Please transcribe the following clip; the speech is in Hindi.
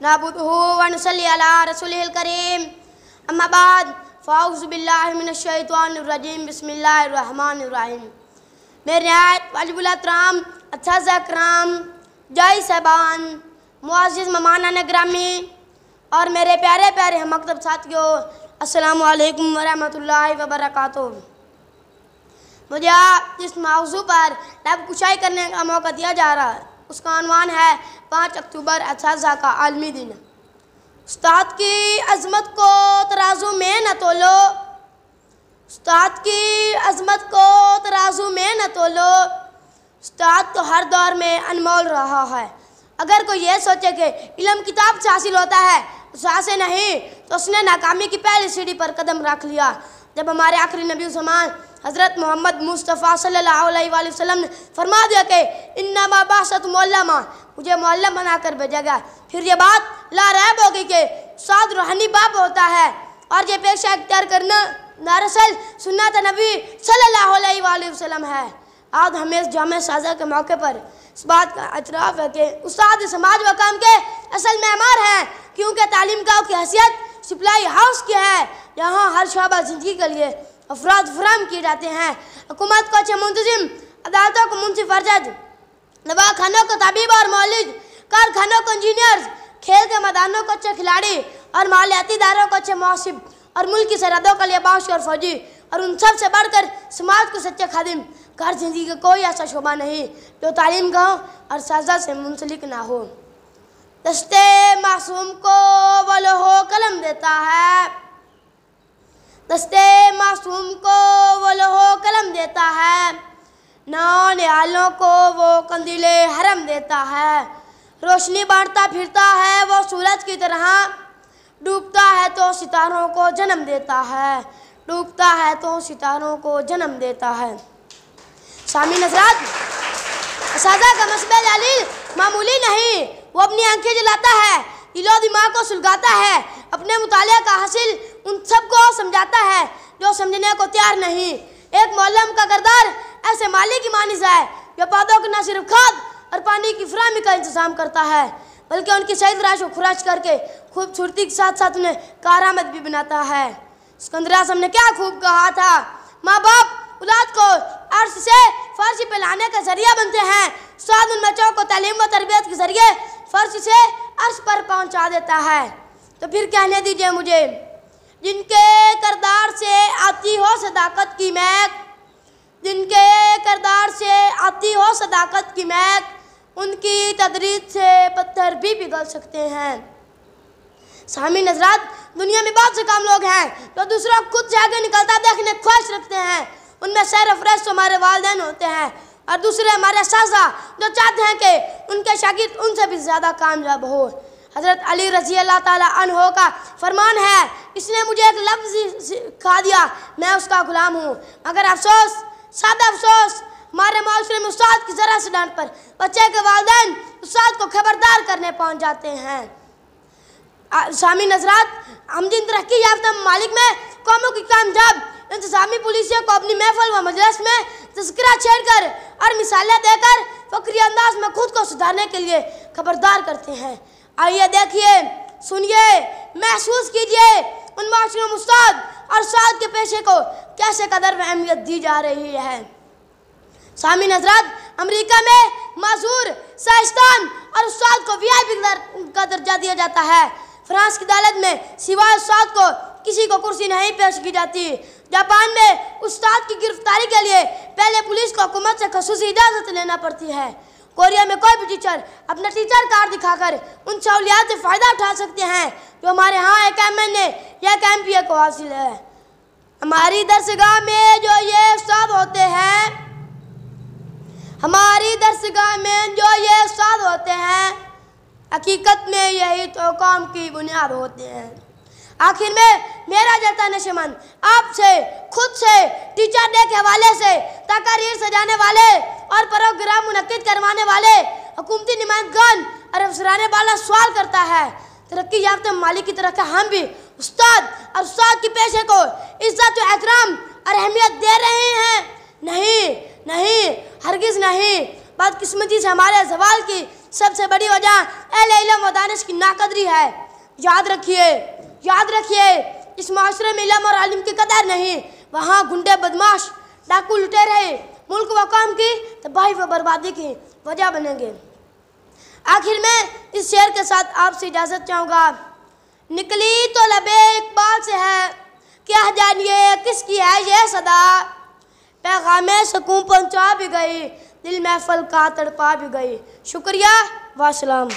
नअबुदुहु व नसल्ली अला रसूलिहिल करीम। अम्मा बाद फ़अऊज़ु बिल्लाहि मिनश शैतानिर रजीम। बिस्मिल्लाहिर रहमानिर रहीम। मेरे नहायत वाजिबुल एहतराम असातिज़ा किराम, जय साहबान, मुअज़्ज़िज़ मेहमानान गिरामी और मेरे प्यारे प्यारे हम मकतब साथियों, अस्सलामु अलैकुम व रहमतुल्लाहि व बरकातुहू। मुझे जिस मौज़ू पर लब कुशाई करने का मौका दिया जा रहा है उसका अनवान है 5 अक्टूबर असातिज़ा का आलमी दिन। उस्ताद की अज़मत को तराजू में न तोलो, उस्ताद की अज़मत को तराजू में न तोलो। उस्ताद तो हर दौर में अनमोल रहा है। अगर कोई ये सोचे कि इल्म किताब से हासिल होता है उस से नहीं, तो उसने नाकामी की पहली सीढ़ी पर कदम रख लिया। जब हमारे आखिरी नबी ज़मान हज़रत मोहम्मद मुस्तफ़ा सल्लल्लाहु अलैहि वसल्लम ने फरमा दिया कि इन्नमा बअसतु मुअल्लमा, मुझे मुअल्लम बनाकर भेजा गया, फिर ये बात ला रैब हो गई कि उस्ताद रूहानी बाप होता है और ये पेशा इख्तियार करना दरअसल सुन्नत नबी सल्लल्लाहु अलैहि वसल्लम है। आज हमें इस जामे साज़ा के मौके पर इस बात का एतराफ़ है कि उस्ताद समाज व काम के असल मेमार हैं, क्योंकि तालीम गाँव की हैसियत सप्लाई हाउस की है। यहाँ हर शोबा ज़िंदगी के लिए अफराद फराहम किए जाते हैं। हुकूमत को अच्छे मुंतज़िम, अदालतों को मुंसिफ फरजद, दवाखानों को तबीब और मौलिद, कारखानों को इंजीनियर्स, खेल के मैदानों को अच्छे खिलाड़ी और मालियाती इदारों को अच्छे मुहसिब और मुल्क की सरहदों के लिए बाश और फौजी, और उन सब से बढ़कर समाज को सच्चे खादिम। घर ज़िंदगी का कोई ऐसा शोबा नहीं जो तालीम गाँव और साजा से मुंसलिक ना हो। दस्ते मासूम को वो लोहो कलम देता है, दस्ते मासूम को वो लोहो कलम देता है, नौनिहालों को वो कंदीले हरम देता है। रोशनी बांटता फिरता है वो सूरज की तरह, डूबता है तो सितारों को जन्म देता है, डूबता है तो सितारों को जन्म देता है। सामीन हज़रात, असातिज़ा का मसबह जालिल मामूली नहीं, वो अपनी आंखें जलाता है, दिलो दिमाग को सुलगाता है, अपने मुतालिया का हासिल उन सबको समझाता है जो समझने को तैयार नहीं। एक मौलम का किरदार ऐसे माली की मानिस है जो पौधों को न सिर्फ खाद और पानी की फराहमी का इंतजाम करता है, बल्कि उनकी सही तरह से खुराक करके खूबसूरती के साथ साथ उन्हें कारआमद भी बनाता है। सिकंदर आज़म ने क्या खूब कहा था, माँ बाप औलाद को अर्श से फर्श पे लाने का जरिया बनते हैं, उस्ताद उन बच्चों को तालीम व तरबियत के जरिए फर्श से अर्श पर पहुँचा देता है। तो फिर कहने दीजिए मुझे, जिनके किरदार से आती हो सदाकत की महक, जिनके किरदार से आती हो सदाकत की महक, उनकी तदरीस से पत्थर भी पिघल सकते हैं। सामीन हज़रात, दुनिया में बहुत से काम लोग हैं जो दूसरों को खुद से आगे निकलता देखने की ख्वाहिश रखते हैं। उनमें सरफराज तो हमारे वालिदैन होते हैं और दूसरे हमारे सासा जो चाहते हैं कि उनके शागिर्द उनसे भी ज़्यादा कामयाब हो। हज़रत अली रज़ी अल्लाह ताला अन्हो का फरमान है, इसने मुझे एक लफ्ज़ सिखा दिया, मैं उसका गुलाम हूँ। मगर अफसोस, सादा अफसोस, हमारे माशरे में उस्ताद की ज़रा से डांट पर बच्चे के वालिदैन उस्ताद को खबरदार करने पहुँच जाते हैं। सामीन हज़रात, हम जिन तरक्की याफ्ता ममालिक में कौमों की कामयाब इंतज़ामी पुलिसियों को अपनी महफिल व मजलिस में तज़किरा छेड़कर और मिसालें देकर फ़क्री अंदाज में खुद को सुधारने के लिए खबरदार करते हैं। आइए देखिए, सुनिए, महसूस कीजिए उन माशरों में उस्ताद और उस्ताद के पेशे को कैसे कदर व अहमियत दी जा रही है। सामीन हज़रात, अमेरिका में माजूर, शाइस्तान और उस्ताद को वीआईपी का दर्जा दिया जाता है। फ्रांस की अदालत में सिवाय उस्ताद को किसी को कुर्सी नहीं पेश की जाती। जापान में उस्ताद की गिरफ्तारी के लिए पहले पुलिस को हुकूमत से खसूसी इजाज़त लेना पड़ती है। कोरिया में कोई भी टीचर अपना टीचर कार्ड दिखाकर उन सहूलियात से फ़ायदा उठा सकते हैं जो हमारे यहाँ एक MNA या एक MPA को हासिल है। हमारी दरसगाह में जो ये उस्ताद होते हैं, हमारी दरसगाह में जो ये उस्ताद होते हैं, हकीकत में यही तो कौम की बुनियाद होते हैं। आखिर में मेरा जलता नशेमंद आपसे, खुद से, टीचर डे के हवाले से, तकारीर सजाने वाले और प्रोग्राम मुनक्किद करवाने वाले हुकूमती नुमाइंदगान और अफसरान वाला सवाल करता है, तरक्की याफ्ता ममालिक की तरह हम भी उस्ताद और उस्ताद की पेशे को इज्जत व एहतराम और अहमियत दे रहे हैं? नहीं, नहीं, हरगिज़ नहीं। बदकिस्मती से हमारे ज़वाल की सबसे बड़ी वजह अहले इल्म व दानिश की नाकदरी है। याद रखिए इस माशरे में इल्म और इल्म की कदर नहीं, वहाँ गुंडे बदमाश डाकू लुटेरे मुल्क व कौम की तबाही व बर्बादी की वजह बनेंगे। आखिर में इस शेर के साथ आपसे इजाज़त चाहूँगा। निकली तो लबे इकबाल से है, क्या जानिए किसकी है ये सदा, पैगामे सुकून पहुँचा भी गई, दिल महफल का तड़पा भी गई। शुक्रिया व सलाम।